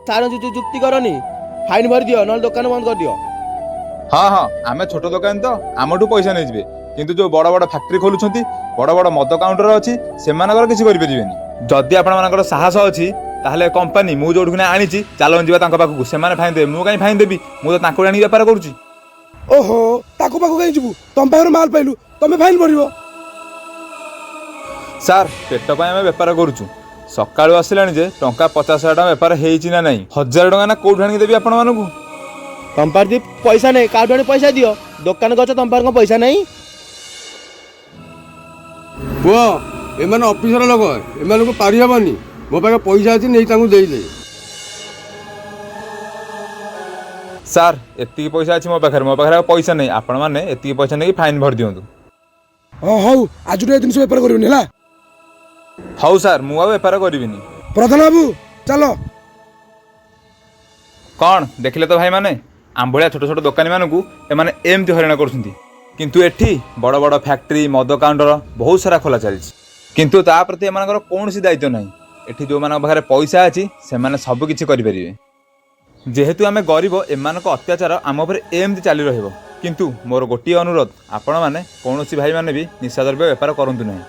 सार जुक्ति करनी फाइन भरी दियो ना दुकान बंद कर दियो। हाँ हाँ आम छोट दुकान तो आमठू पैसा नहीं जी किंतु जो बड़ बड़ फैक्ट्री खोलुंट बड़ बड़ मद काउंटर अच्छी से किसी करें जदि आपण साहस अच्छी ताहले कंपनी मु जो आनी चलो जा पाखक से फाइन देवे मुझे कहीं फाइन देवी मुझे तो आनी बेपार करुँची। ओहो ताको पाखु कहीं जीवु तुम पाखर माल पाइलु तमे फाइन भरिबो। सार पेट आम बेपार करुचु सका आसिलानी जे टंका 50,000 टका बेपार होईची ना नहीं 1,000 टका ना कौट आनी देवी आपण मानू तुम पार पैसा नहीं काउंटर पैसा दियो दुकान गच तुम पार पैसा नहीं। पुओ एमान ऑफिसर लोग एमान को पारि हबनी मो पाखे पैसा अछि नहीं तांगु देई दे। सार एति पैसा अच्छी मो पाखे पैसा नहीं आपण मैंने एति पैसा नहीं फाइन भर दिंतु। हां हौ आज दिन से बेपार करबनी हला। हौ सार मु बेपार करिविनी। प्रधान बाबू चलो कौन देखिले तो भाई माने आम भाया छोट छोट दोकानी मानू एमाने एमती हईराण करुँच किंतु एठी बड़ बड़ फैक्ट्री मद काउंटर बहुत सारा खोला चली किंतु ता प्रति एमानकर कौन दायित्व ना एठी जो मान पाखे पैसा अच्छी से सब किसी करें जेहेतु आम गरीब एमानक अत्याचार आम उपर एमती चली रहिबो किंतु मोर गोटे अनुरोध आपण मैंने कौन भाई मैंने भी निशा द्रव्य बेपार करंतु नहीं।